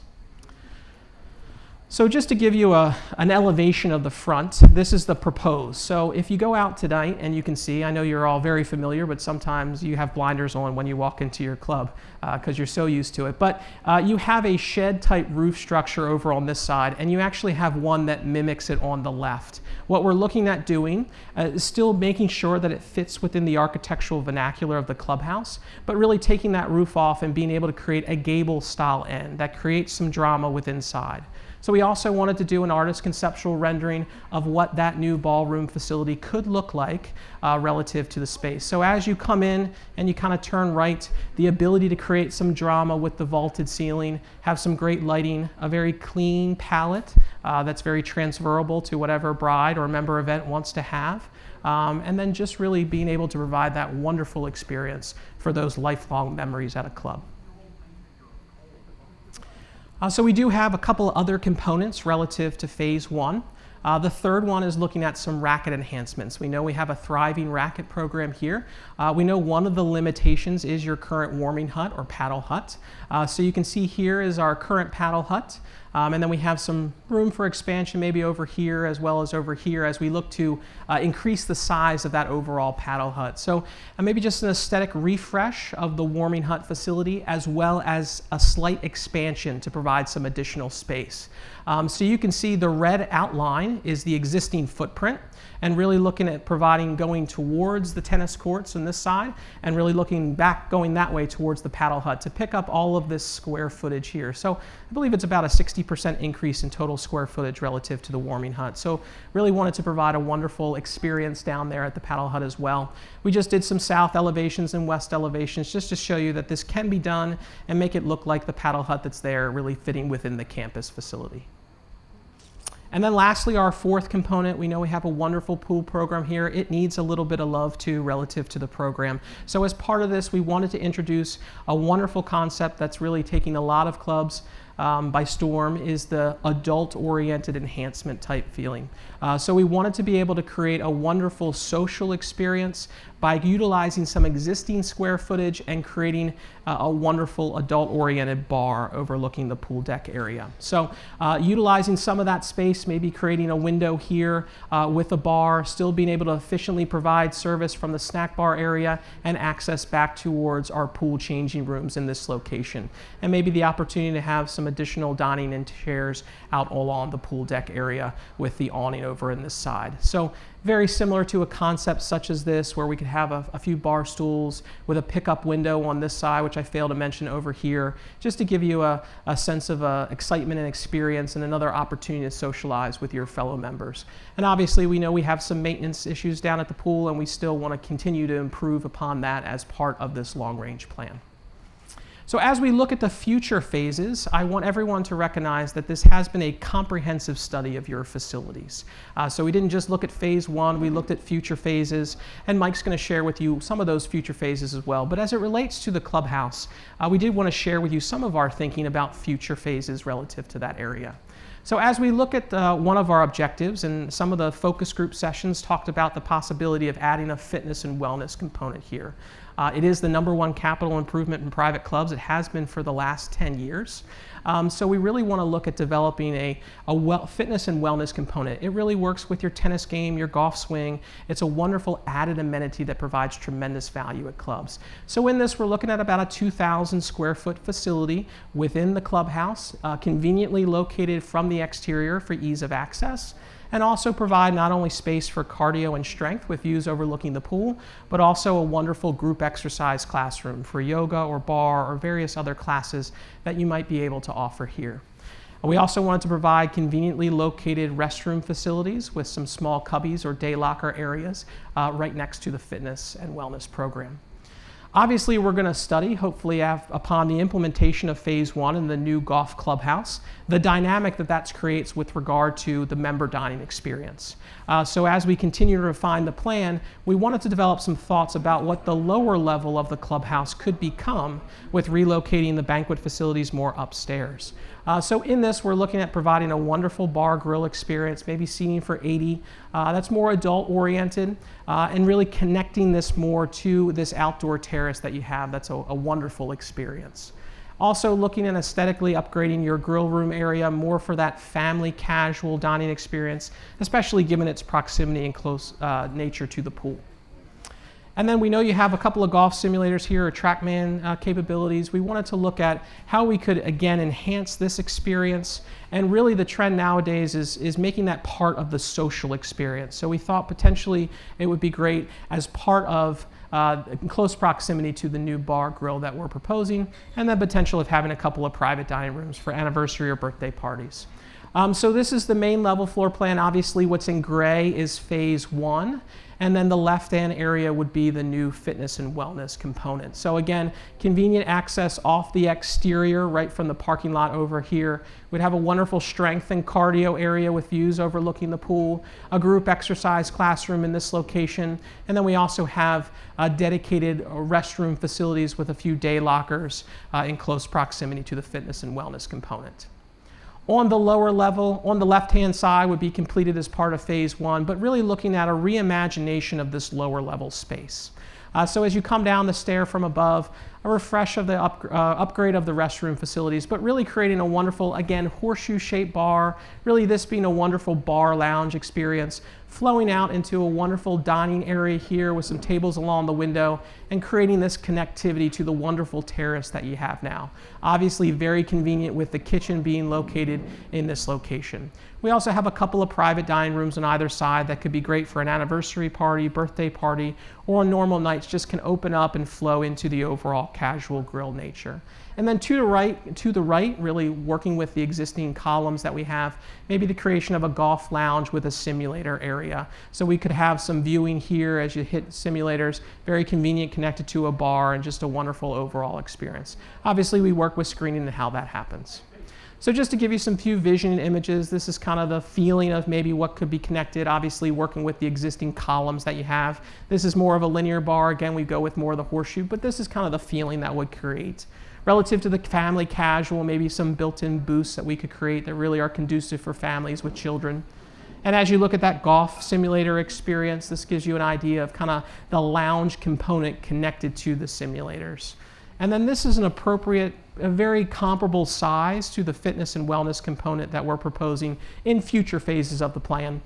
So just to give you an elevation of the front, this is the proposed. So if you go out tonight and you can see, I know you're all very familiar, but sometimes you have blinders on when you walk into your club because you're so used to it. But you have a shed type roof structure over on this side, and you actually have one that mimics it on the left. What we're looking at doing is still making sure that it fits within the architectural vernacular of the clubhouse, but really taking that roof off and being able to create a gable style end that creates some drama within inside. So we also wanted to do an artist conceptual rendering of what that new ballroom facility could look like relative to the space. So as you come in and you kind of turn right, the ability to create some drama with the vaulted ceiling, have some great lighting, a very clean palette that's very transferable to whatever bride or member event wants to have. And then just really being able to provide that wonderful experience for those lifelong memories at a club. So we do have a couple other components relative to phase one. The third one is looking at some racket enhancements. We know we have a thriving racket program here. We know one of the limitations is your current warming hut or paddle hut. So you can see here is our current paddle hut. And then we have some room for expansion maybe over here as well as over here as we look to increase the size of that overall paddle hut. So maybe just an aesthetic refresh of the warming hut facility as well as a slight expansion to provide some additional space. So you can see the red outline is the existing footprint and really looking at providing going towards the tennis courts on this side and really looking back going that way towards the paddle hut to pick up all of this square footage here. So I believe it's about a 60% increase in total square footage relative to the warming hut. So really wanted to provide a wonderful experience down there at the paddle hut as well. We just did some south elevations and west elevations just to show you that this can be done and make it look like the paddle hut that's there really fitting within the campus facility. And then lastly, our fourth component, we know we have a wonderful pool program here. It needs a little bit of love too relative to the program. So as part of this, we wanted to introduce a wonderful concept that's really taking a lot of clubs by storm, is the adult-oriented enhancement type feeling. So we wanted to be able to create a wonderful social experience by utilizing some existing square footage and creating a wonderful adult-oriented bar overlooking the pool deck area. So utilizing some of that space, maybe creating a window here with a bar, still being able to efficiently provide service from the snack bar area and access back towards our pool changing rooms in this location. And maybe the opportunity to have some additional dining and chairs out along the pool deck area with the awning over in this side. So very similar to a concept such as this where we could have a few bar stools with a pickup window on this side, which I failed to mention over here, just to give you a sense of excitement and experience and another opportunity to socialize with your fellow members. And obviously we know we have some maintenance issues down at the pool and we still want to continue to improve upon that as part of this long-range plan. So as we look at the future phases, I want everyone to recognize that this has been a comprehensive study of your facilities. So we didn't just look at phase 1, we looked at future phases, and Mike's going to share with you some of those future phases as well. But as it relates to the clubhouse, we did want to share with you some of our thinking about future phases relative to that area. So as we look at one of our objectives, and some of the focus group sessions talked about the possibility of adding a fitness and wellness component here. It is the #1 capital improvement in private clubs. It has been for the last 10 years. So we really want to look at developing a fitness and wellness component. It really works with your tennis game, your golf swing. It's a wonderful added amenity that provides tremendous value at clubs. So in this, we're looking at about a 2,000 square foot facility within the clubhouse, conveniently located from the exterior for ease of access, and also provide not only space for cardio and strength with views overlooking the pool, but also a wonderful group exercise classroom for yoga or bar or various other classes that you might be able to offer here. We also wanted to provide conveniently located restroom facilities with some small cubbies or day locker areas right next to the fitness and wellness program. Obviously, we're going to study, hopefully upon the implementation of phase 1 in the new golf clubhouse, the dynamic that creates with regard to the member dining experience. So as we continue to refine the plan, we wanted to develop some thoughts about what the lower level of the clubhouse could become with relocating the banquet facilities more upstairs. So in this, we're looking at providing a wonderful bar grill experience, maybe seating for 80. That's more adult oriented, and really connecting this more to this outdoor terrace that you have. That's a wonderful experience. Also looking at aesthetically upgrading your grill room area more for that family casual dining experience, especially given its proximity and close nature to the pool. And then we know you have a couple of golf simulators here, or TrackMan capabilities. We wanted to look at how we could, again, enhance this experience. And really the trend nowadays is making that part of the social experience. So we thought potentially it would be great as part of in close proximity to the new bar grill that we're proposing, and the potential of having a couple of private dining rooms for anniversary or birthday parties. So this is the main level floor plan. Obviously what's in gray is phase 1. And then the left-hand area would be the new fitness and wellness component. So again, convenient access off the exterior, right from the parking lot over here. We'd have a wonderful strength and cardio area with views overlooking the pool, a group exercise classroom in this location, and then we also have dedicated restroom facilities with a few day lockers in close proximity to the fitness and wellness component. On the lower level, on the left-hand side, would be completed as part of phase 1, but really looking at a reimagination of this lower level space. So as you come down the stair from above, a refresh of the upgrade of the restroom facilities, but really creating a wonderful, again, horseshoe-shaped bar, really this being a wonderful bar lounge experience, flowing out into a wonderful dining area here with some tables along the window, and creating this connectivity to the wonderful terrace that you have now. Obviously very convenient with the kitchen being located in this location. We also have a couple of private dining rooms on either side that could be great for an anniversary party, birthday party, or on normal nights just can open up and flow into the overall casual grill nature. And then to the right, really working with the existing columns that we have, maybe the creation of a golf lounge with a simulator area. So we could have some viewing here as you hit simulators, very convenient, connected to a bar, and just a wonderful overall experience. Obviously, we work with screening and how that happens. So just to give you some few vision and images, this is kind of the feeling of maybe what could be connected, obviously working with the existing columns that you have. This is more of a linear bar. Again, we go with more of the horseshoe, but this is kind of the feeling that would create. Relative to the family casual, maybe some built-in booths that we could create that really are conducive for families with children. And as you look at that golf simulator experience, this gives you an idea of kind of the lounge component connected to the simulators. And then this is an appropriate, a very comparable size to the fitness and wellness component that we're proposing in future phases of the plan,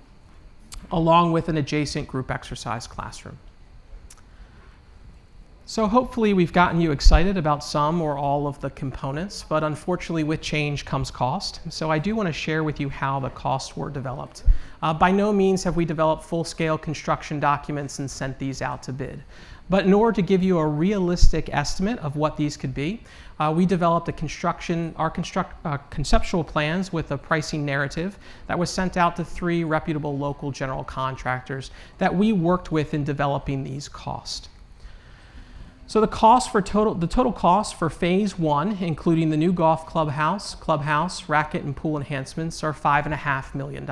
along with an adjacent group exercise classroom. So hopefully we've gotten you excited about some or all of the components, but unfortunately with change comes cost. So I do want to share with you how the costs were developed. By no means have we developed full-scale construction documents and sent these out to bid. But in order to give you a realistic estimate of what these could be, we developed conceptual plans with a pricing narrative that was sent out to 3 reputable local general contractors that we worked with in developing these costs. So the total cost for phase 1, including the new golf clubhouse, racket and pool enhancements, are $5.5 million.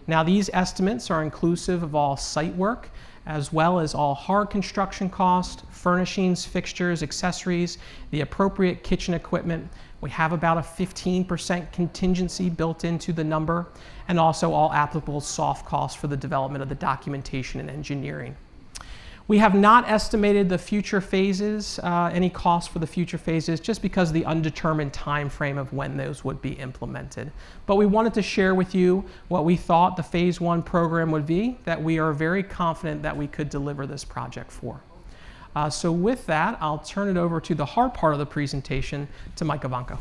Now these estimates are inclusive of all site work, as well as all hard construction costs, furnishings, fixtures, accessories, the appropriate kitchen equipment. We have about a 15% contingency built into the number, and also all applicable soft costs for the development of the documentation and engineering. We have not estimated the future phases, any costs for the future phases, just because of the undetermined time frame of when those would be implemented. But we wanted to share with you what we thought the phase 1 program would be, that we are very confident that we could deliver this project for. So with that, I'll turn it over to the hard part of the presentation to Mike Ivanko.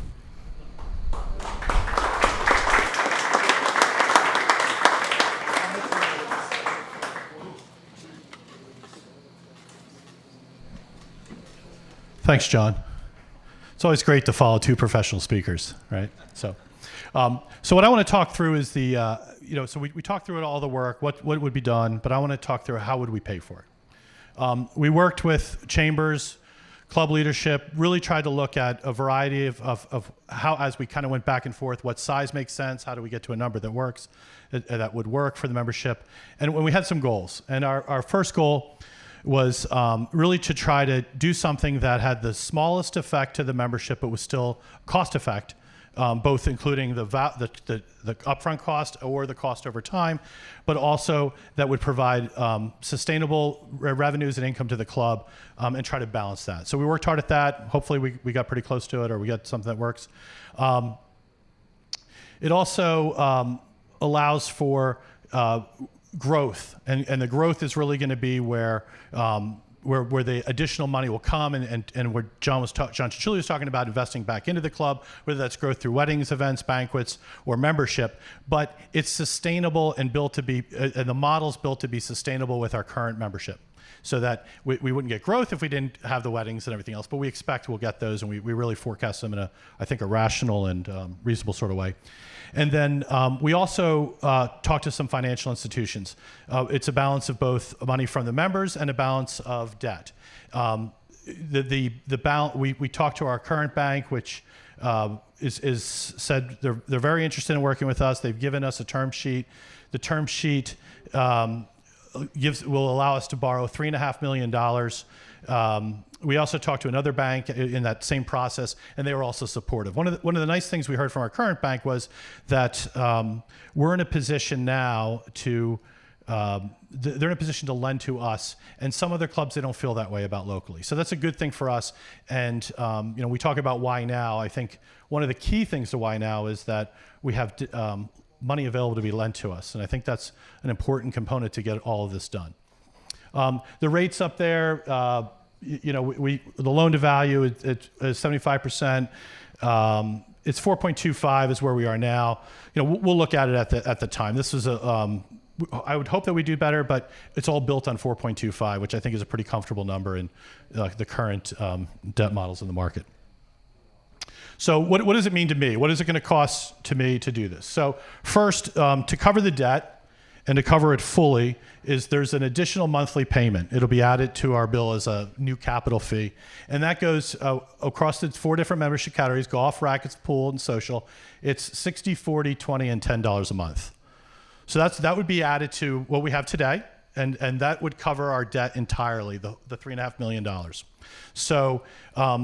Thanks, John. It's always great to follow two professional speakers, right? So what I want to talk through is so we talked through all the work, what would be done, but I want to talk through how would we pay for it. We worked with Chambers, club leadership, really tried to look at a variety of how, as we kind of went back and forth, what size makes sense, how do we get to a number that works, that would work for the membership. And when we had some goals, and our first goal was really to try to do something that had the smallest effect to the membership, but was still cost effect, both including the upfront cost or the cost over time, but also that would provide sustainable revenues and income to the club, and try to balance that. So we worked hard at that. Hopefully we got pretty close to it, or we got something that works. It also allows for growth, and the growth is really going to be where the additional money will come, and where John Chichuli was talking about investing back into the club, whether that's growth through weddings, events, banquets, or membership. But it's sustainable and built to be, and the model's built to be sustainable with our current membership, so that we wouldn't get growth if we didn't have the weddings and everything else. But we expect we'll get those, and we really forecast them in I think a rational and reasonable sort of way. And then we also talked to some financial institutions. It's a balance of both money from the members and a balance of debt. The balance, we talked to our current bank, which is said they're very interested in working with us. They've given us a term sheet. The term sheet will allow us to borrow $3.5 million. We also talked to another bank in that same process, and they were also supportive. One of the nice things we heard from our current bank was that we're in a position now to they're in a position to lend to us, and some other clubs, they don't feel that way about locally. So that's a good thing for us. And we talk about why now. I think one of the key things to why now is that we have money available to be lent to us, and I think that's an important component to get all of this done. The rates up there, the loan to value is 75%. It's 4.25 is where we are now. We'll look at it at the time. This is I would hope that we do better, but it's all built on 4.25, which I think is a pretty comfortable number in the current debt models in the market. So what does it mean to me? What is it going to cost to me to do this? So first, to cover the debt and to cover it fully, there's an additional monthly payment. It'll be added to our bill as a new capital fee. And that goes across the 4 different membership categories: golf, rackets, pool, and social. It's $60, $40, $20, and $10 a month. So that would be added to what we have today, and that would cover our debt entirely, the $3.5 million. So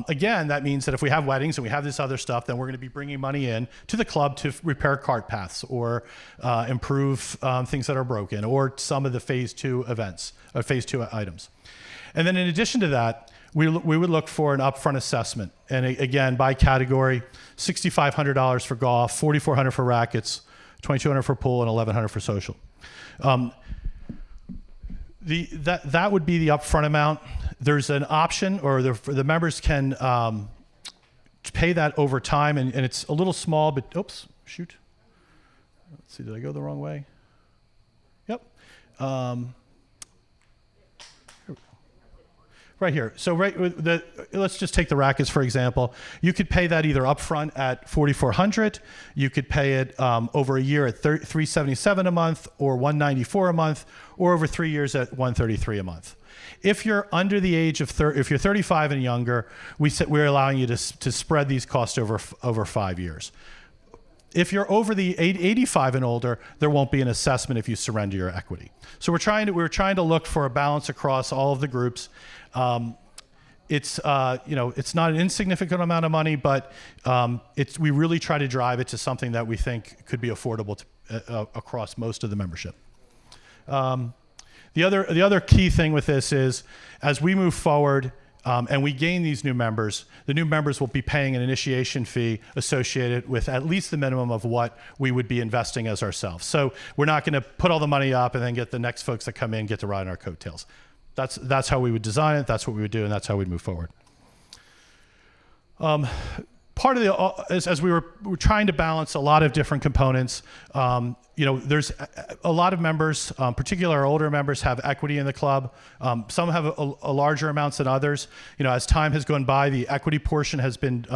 again, that means that if we have weddings and we have this other stuff, then we're going to be bringing money in to the club to repair cart paths or improve things that are broken, or some of the phase 2 events, or phase 2 items. And then in addition to that, we would look for an upfront assessment. And again, by category: $6,500 for golf, $4,400 for rackets, $2,200 for pool, and $1,100 for social. That would be the upfront amount. There's an option, or the members can pay that over time, and it's a little small, but oops, shoot. Let's see, did I go the wrong way? Yep. Here we go. Right here. So let's just take the rackets for example. You could pay that either upfront at $4,400. You could pay it over a year at $377 a month, or $194 a month, or over 3 years at $133 a month. If you're under the age of if you're 35 and younger, we're allowing you to spread these costs over 5 years. If you're over the 85 and older, there won't be an assessment if you surrender your equity. So we're trying to look for a balance across all of the groups. It's it's not an insignificant amount of money, but we really try to drive it to something that we think could be affordable across most of the membership. The other key thing with this is, as we move forward and we gain these new members, the new members will be paying an initiation fee associated with at least the minimum of what we would be investing as ourselves. So we're not going to put all the money up and then get the next folks that come in get to ride on our coattails. That's how we would design it. That's what we would do, and that's how we'd move forward. Part of as we were trying to balance a lot of different components. There's a lot of members, particularly our older members, have equity in the club. Some have a larger amounts than others. As time has gone by, the equity portion has been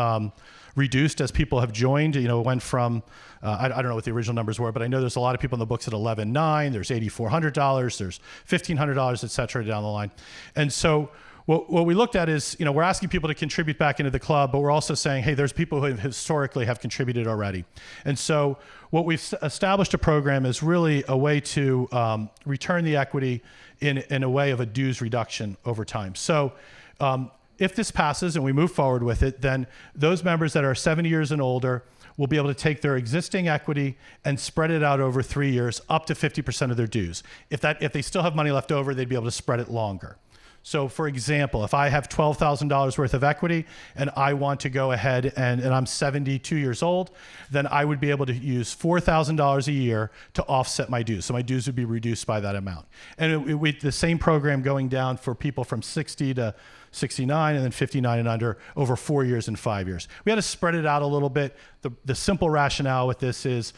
reduced as people have joined. It went from I don't know what the original numbers were, but I know there's a lot of people in the books at $11,900. There's $8,400. There's $1,500, et cetera, down the line. And so what we looked at is, we're asking people to contribute back into the club, but we're also saying, hey, there's people who historically have contributed already. And so what we've established a program is really a way to return the equity in a way of a dues reduction over time. So if this passes and we move forward with it, then those members that are 70 years and older will be able to take their existing equity and spread it out over 3 years up to 50% of their dues. If they still have money left over, they'd be able to spread it longer. So for example, if I have $12,000 worth of equity and I want to go ahead and I'm 72 years old, then I would be able to use $4,000 a year to offset my dues. So my dues would be reduced by that amount. And the same program going down for people from 60 to 69 and then 59 and under over 4 years and 5 years. We had to spread it out a little bit. The simple rationale with this is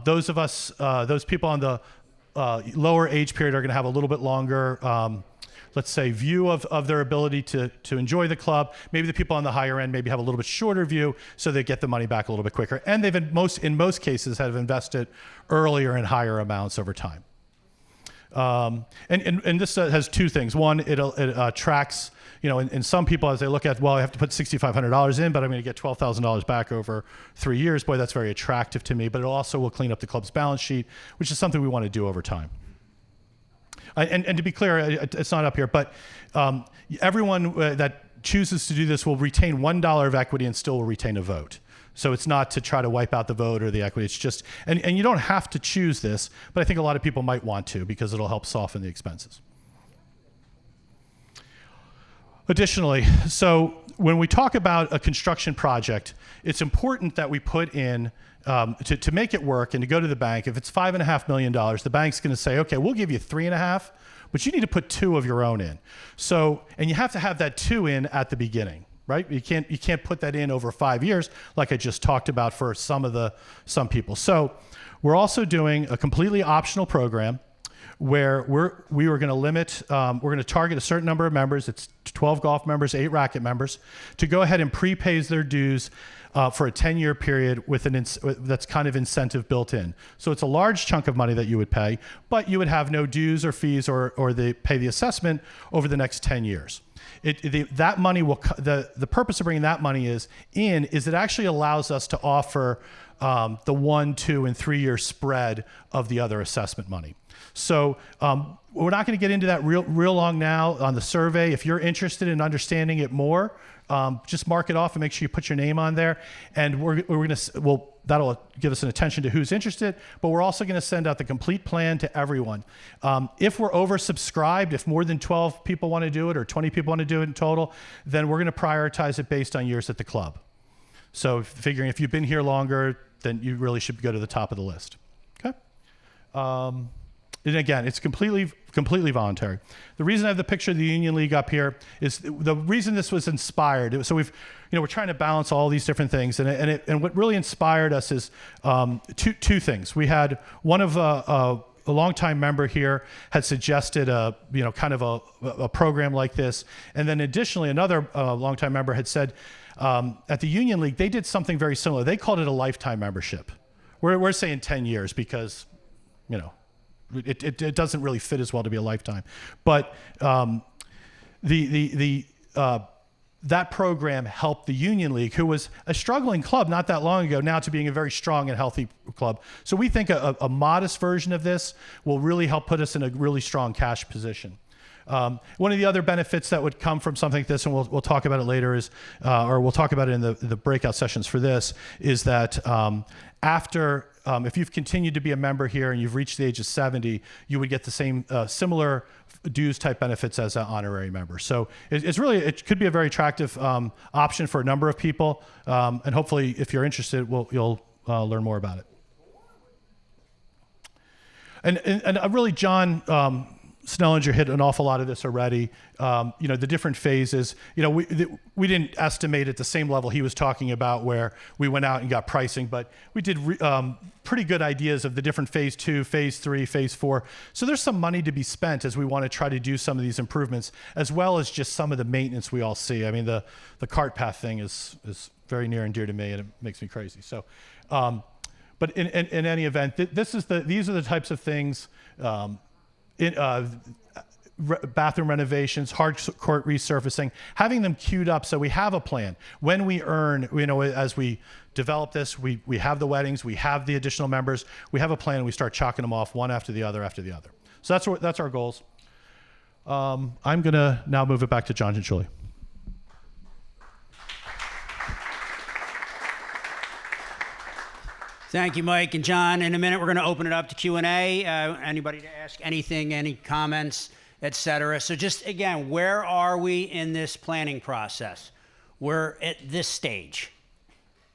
those people on the lower age period are going to have a little bit longer let's say, view of their ability to enjoy the club. Maybe the people on the higher end maybe have a little bit shorter view, so they get the money back a little bit quicker. And they've in most cases have invested earlier in higher amounts over time. And this has two things. One, it tracks, in some people as they look at, well, I have to put $6,500 in, but I'm going to get $12,000 back over 3 years. Boy, that's very attractive to me. But it also will clean up the club's balance sheet, which is something we want to do over time. And to be clear, it's not up here, but everyone that chooses to do this will retain $1 of equity and still will retain a vote. So it's not to try to wipe out the vote or the equity. It's just, and you don't have to choose this, but I think a lot of people might want to because it'll help soften the expenses. Additionally, so when we talk about a construction project, it's important that we put in, to make it work and to go to the bank, if it's $5.5 million, the bank's going to say, okay, we'll give you 3.5, but you need to put 2 of your own in. So, and you have to have that 2 in at the beginning, right? You can't put that in over 5 years, like I just talked about for some people. So we're also doing a completely optional program where we were going to limit, we're going to target a certain number of members. It's 12 golf members, 8 racket members, to go ahead and prepay their dues for a 10-year period with that's kind of incentive built in. So it's a large chunk of money that you would pay, but you would have no dues or fees or they pay the assessment over the next 10 years. That money will, the purpose of bringing that money is it actually allows us to offer the 1, 2, and 3 year spread of the other assessment money. So we're not going to get into that real long now on the survey. If you're interested in understanding it more, just mark it off and make sure you put your name on there. And that'll give us an attention to who's interested, but we're also going to send out the complete plan to everyone. If we're oversubscribed, if more than 12 people want to do it or 20 people want to do it in total, then we're going to prioritize it based on years at the club. So figuring if you've been here longer, then you really should go to the top of the list. Okay. And again, it's completely voluntary. The reason I have the picture of the Union League up here is the reason this was inspired. So we're trying to balance all these different things, and what really inspired us is two things. We had one of longtime member here had suggested kind of a program like this. And then additionally, another longtime member had said at the Union League, they did something very similar. They called it a lifetime membership. We're saying 10 years because, it doesn't really fit as well to be a lifetime. But that program helped the Union League, who was a struggling club not that long ago, now to being a very strong and healthy club. So we think a modest version of this will really help put us in a really strong cash position. One of the other benefits that would come from something like this, and we'll talk about it later, is, or we'll talk about it in the breakout sessions for this, is that if you've continued to be a member here and you've reached the age of 70, you would get the same similar dues type benefits as an honorary member. So it could be a very attractive option for a number of people, and hopefully, if you're interested, you'll learn more about it. And really, John Snellinger hit an awful lot of this already. The different phases. We didn't estimate at the same level he was talking about, where we went out and got pricing, but we did pretty good ideas of the different phase 2, phase 3, phase 4. So there's some money to be spent as we want to try to do some of these improvements, as well as just some of the maintenance we all see. I mean, the cart path thing is very near and dear to me, and it makes me crazy. So, but in any event, these are the types of things. Bathroom renovations, hard court resurfacing, having them queued up so we have a plan. When we earn, as we develop this, we have the weddings, we have the additional members, we have a plan, and we start chalking them off one after the other after the other. So that's our goals. I'm going to now move it back to John Cianciulli. Thank you, Mike and John. In a minute, we're going to open it up to Q&A. Anybody to ask anything, any comments, et cetera. So just, again, where are we in this planning process? We're at this stage.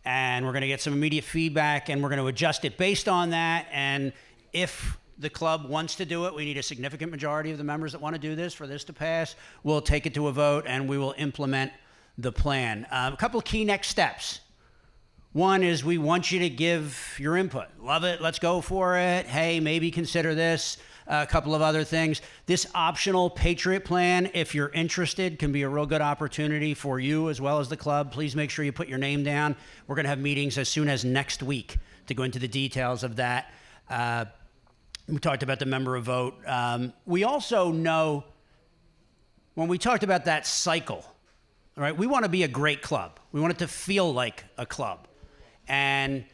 And we're going to get some immediate feedback, and we're going to adjust it based on that. And if the club wants to do it, we need a significant majority of the members that want to do this for this to pass. We'll take it to a vote, and we will implement the plan. A couple of key next steps. One is we want you to give your input. Love it, let's go for it. Hey, maybe consider this. A couple of other things. This optional Patriot Plan, if you're interested, can be a real good opportunity for you as well as the club. Please make sure you put your name down. We're going to have meetings as soon as next week to go into the details of that. We talked about the member of vote. We also know when we talked about that cycle, all right, we want to be a great club. We want it to feel like a club. And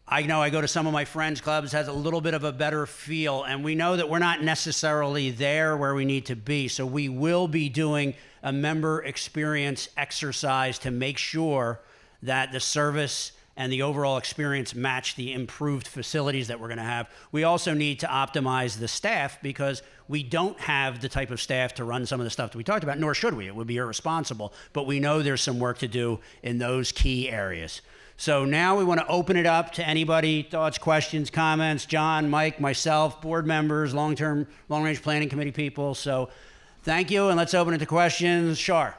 I know I go to some of my friends' clubs, has a little bit of a better feel, and we know that we're not necessarily there where we need to be. So we will be doing a member experience exercise to make sure that the service and the overall experience match the improved facilities that we're going to have. We also need to optimize the staff because we don't have the type of staff to run some of the stuff that we talked about, nor should we. It would be irresponsible. But we know there's some work to do in those key areas. So now we want to open it up to anybody, thoughts, questions, comments, John, Mike, myself, board members, long-range planning committee people. So thank you, and let's open it to questions. Shar.